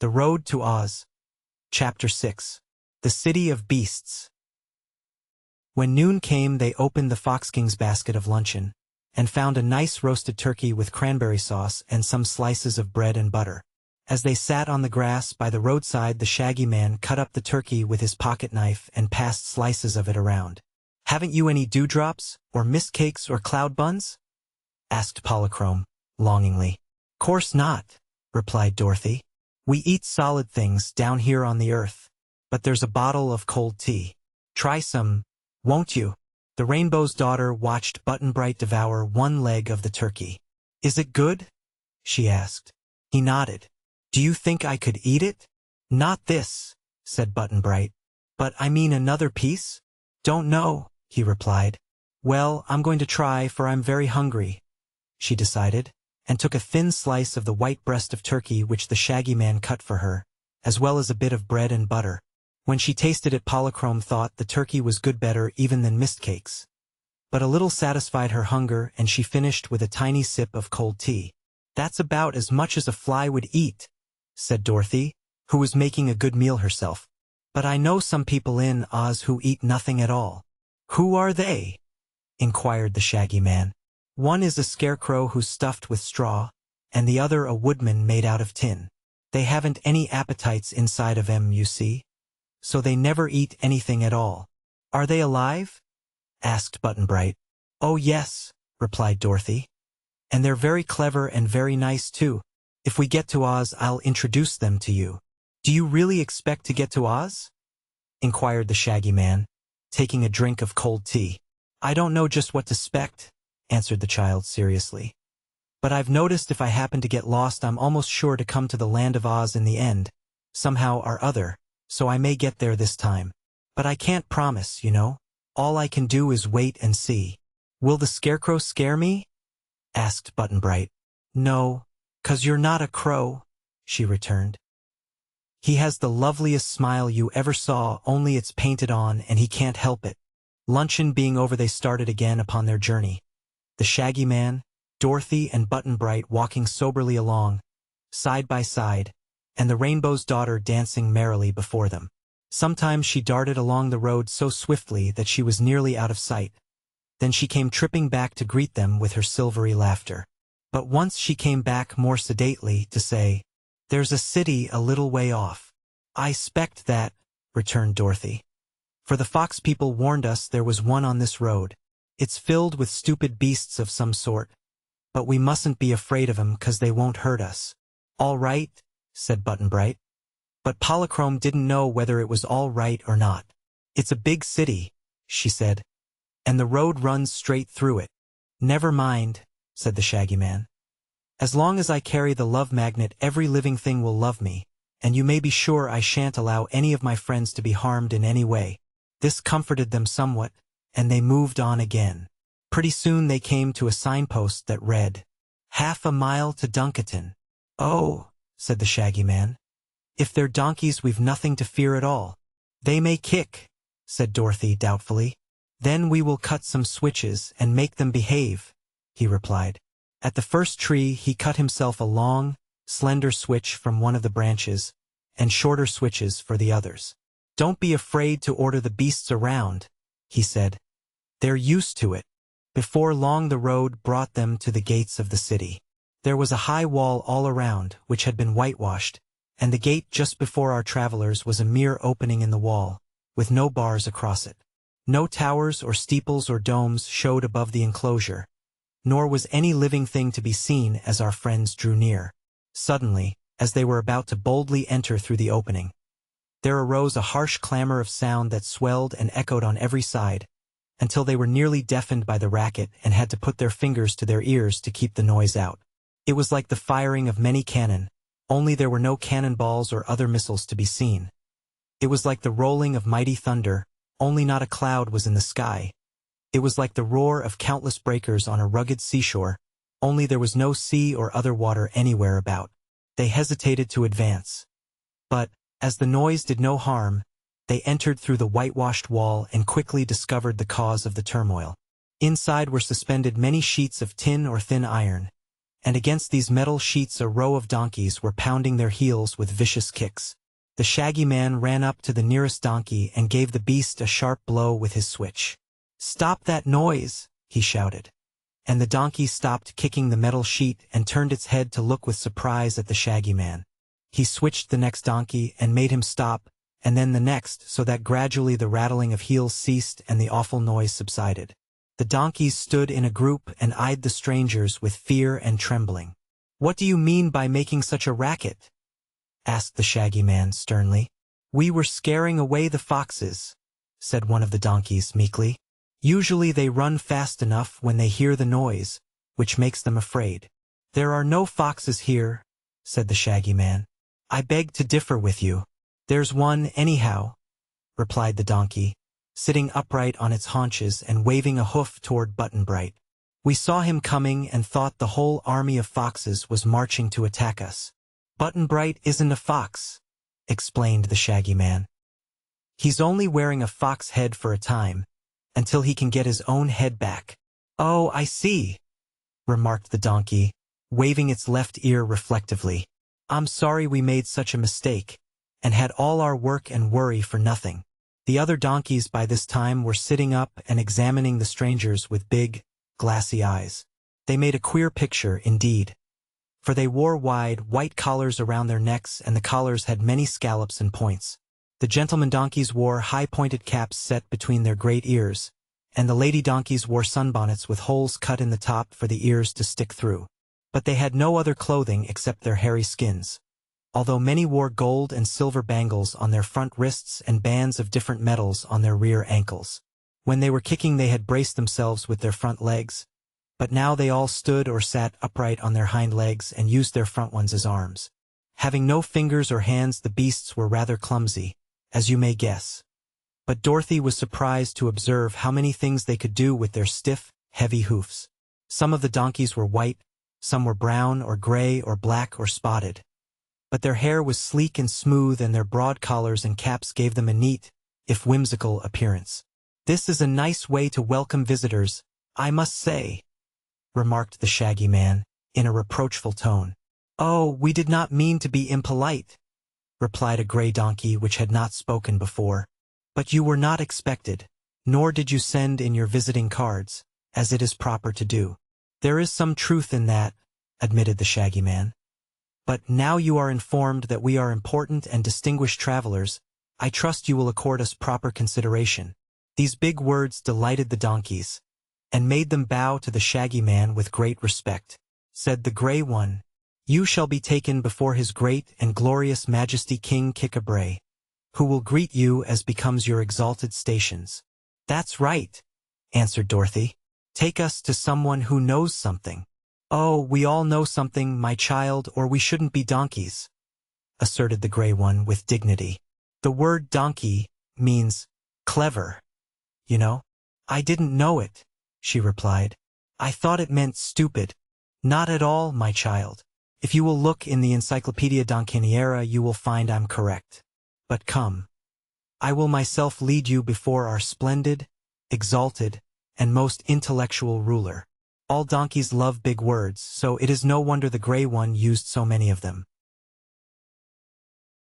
The Road to Oz. Chapter 6. The City of Beasts. When noon came, they opened the Fox King's basket of luncheon, and found a nice roasted turkey with cranberry sauce and some slices of bread and butter. As they sat on the grass by the roadside, the Shaggy Man cut up the turkey with his pocket knife and passed slices of it around. "Haven't you any dewdrops, or mist cakes, or cloud buns?" asked Polychrome, longingly. "Course not," replied Dorothy. "We eat solid things down here on the earth. But there's a bottle of cold tea. Try some, won't you?" The Rainbow's Daughter watched Button-Bright devour one leg of the turkey. "Is it good?" she asked. He nodded. "Do you think I could eat it?" "Not this," said Button-Bright. "But I mean another piece?" "Don't know," he replied. "Well, I'm going to try, for I'm very hungry," she decided, and took a thin slice of the white breast of turkey which the Shaggy Man cut for her, as well as a bit of bread and butter. When she tasted it, Polychrome thought the turkey was good, better even than mist cakes. But a little satisfied her hunger, and she finished with a tiny sip of cold tea. "That's about as much as a fly would eat," said Dorothy, who was making a good meal herself. "But I know some people in Oz who eat nothing at all." "Who are they?" inquired the Shaggy Man. "One is a scarecrow who's stuffed with straw, and the other a woodman made out of tin. They haven't any appetites inside of 'em, you see. So they never eat anything at all." "Are they alive?" asked Button-Bright. "Oh yes," replied Dorothy. "And they're very clever and very nice too. If we get to Oz, I'll introduce them to you." "Do you really expect to get to Oz?" inquired the Shaggy Man, taking a drink of cold tea. "I don't know just what to expect," answered the child seriously. "But I've noticed if I happen to get lost, I'm almost sure to come to the land of Oz in the end, somehow or other, so I may get there this time. But I can't promise, you know. All I can do is wait and see." "Will the scarecrow scare me?" asked Button-Bright. "No, 'cause you're not a crow," she returned. "He has the loveliest smile you ever saw, only it's painted on and he can't help it." Luncheon being over, they started again upon their journey. The Shaggy Man, Dorothy, and Button-Bright walking soberly along, side by side, and the Rainbow's Daughter dancing merrily before them. Sometimes she darted along the road so swiftly that she was nearly out of sight. Then she came tripping back to greet them with her silvery laughter. But once she came back more sedately to say, "There's a city a little way off." "I expect that," returned Dorothy. "For the fox people warned us there was one on this road. It's filled with stupid beasts of some sort. But we mustn't be afraid of 'em 'cause they won't hurt us." "All right," said Button-Bright. But Polychrome didn't know whether it was all right or not. "It's a big city," she said, "and the road runs straight through it." "Never mind," said the Shaggy Man. "As long as I carry the love magnet, every living thing will love me, and you may be sure I shan't allow any of my friends to be harmed in any way." This comforted them somewhat, and they moved on again. Pretty soon they came to a signpost that read, "Half a mile to Duncaton." "Oh," said the Shaggy Man. "If they're donkeys, we've nothing to fear at all." "They may kick," said Dorothy doubtfully. "Then we will cut some switches and make them behave," he replied. At the first tree he cut himself a long, slender switch from one of the branches, and shorter switches for the others. "Don't be afraid to order the beasts around," he said. "They're used to it." Before long the road brought them to the gates of the city. There was a high wall all around, which had been whitewashed, and the gate just before our travelers was a mere opening in the wall, with no bars across it. No towers or steeples or domes showed above the enclosure, nor was any living thing to be seen as our friends drew near. Suddenly, as they were about to boldly enter through the opening, there arose a harsh clamor of sound that swelled and echoed on every side, until they were nearly deafened by the racket and had to put their fingers to their ears to keep the noise out. It was like the firing of many cannon, only there were no cannonballs or other missiles to be seen. It was like the rolling of mighty thunder, only not a cloud was in the sky. It was like the roar of countless breakers on a rugged seashore, only there was no sea or other water anywhere about. They hesitated to advance. But, as the noise did no harm, they entered through the whitewashed wall and quickly discovered the cause of the turmoil. Inside were suspended many sheets of tin or thin iron, and against these metal sheets a row of donkeys were pounding their heels with vicious kicks. The Shaggy Man ran up to the nearest donkey and gave the beast a sharp blow with his switch. "Stop that noise!" he shouted. And the donkey stopped kicking the metal sheet and turned its head to look with surprise at the Shaggy Man. He switched the next donkey and made him stop, and then the next, so that gradually the rattling of heels ceased and the awful noise subsided. The donkeys stood in a group and eyed the strangers with fear and trembling. "What do you mean by making such a racket?" asked the Shaggy Man sternly. "We were scaring away the foxes," said one of the donkeys meekly. "Usually they run fast enough when they hear the noise, which makes them afraid." "There are no foxes here," said the Shaggy Man. "I beg to differ with you." "There's one anyhow," replied the donkey, sitting upright on its haunches and waving a hoof toward Button-Bright. "We saw him coming and thought the whole army of foxes was marching to attack us." "Button-Bright isn't a fox," explained the Shaggy Man. "He's only wearing a fox head for a time, until he can get his own head back." "Oh, I see," remarked the donkey, waving its left ear reflectively. "I'm sorry we made such a mistake, and had all our work and worry for nothing." The other donkeys by this time were sitting up and examining the strangers with big, glassy eyes. They made a queer picture, indeed, for they wore wide, white collars around their necks, and the collars had many scallops and points. The gentleman donkeys wore high-pointed caps set between their great ears, and the lady donkeys wore sunbonnets with holes cut in the top for the ears to stick through. But they had no other clothing except their hairy skins, although many wore gold and silver bangles on their front wrists and bands of different metals on their rear ankles. When they were kicking they had braced themselves with their front legs, but now they all stood or sat upright on their hind legs and used their front ones as arms. Having no fingers or hands, the beasts were rather clumsy, as you may guess. But Dorothy was surprised to observe how many things they could do with their stiff, heavy hoofs. Some of the donkeys were white, some were brown or gray or black or spotted. But their hair was sleek and smooth, and their broad collars and caps gave them a neat, if whimsical, appearance. "This is a nice way to welcome visitors, I must say," remarked the Shaggy Man, in a reproachful tone. "Oh, we did not mean to be impolite," replied a gray donkey which had not spoken before. "But you were not expected, nor did you send in your visiting cards, as it is proper to do." "There is some truth in that," admitted the Shaggy Man. "But now you are informed that we are important and distinguished travelers, I trust you will accord us proper consideration." These big words delighted the donkeys, and made them bow to the Shaggy Man with great respect. Said the gray one, "You shall be taken before his great and glorious Majesty King Kickabrae, who will greet you as becomes your exalted stations." "That's right," answered Dorothy. "Take us to someone who knows something." "Oh, we all know something, my child, or we shouldn't be donkeys," asserted the gray one with dignity. "The word donkey means clever, you know." "I didn't know it," she replied. "I thought it meant stupid." "Not at all, my child. If you will look in the Encyclopedia Donkiniera, you will find I'm correct. But come, I will myself lead you before our splendid, exalted, and most intellectual ruler." All donkeys love big words, so it is no wonder the gray one used so many of them.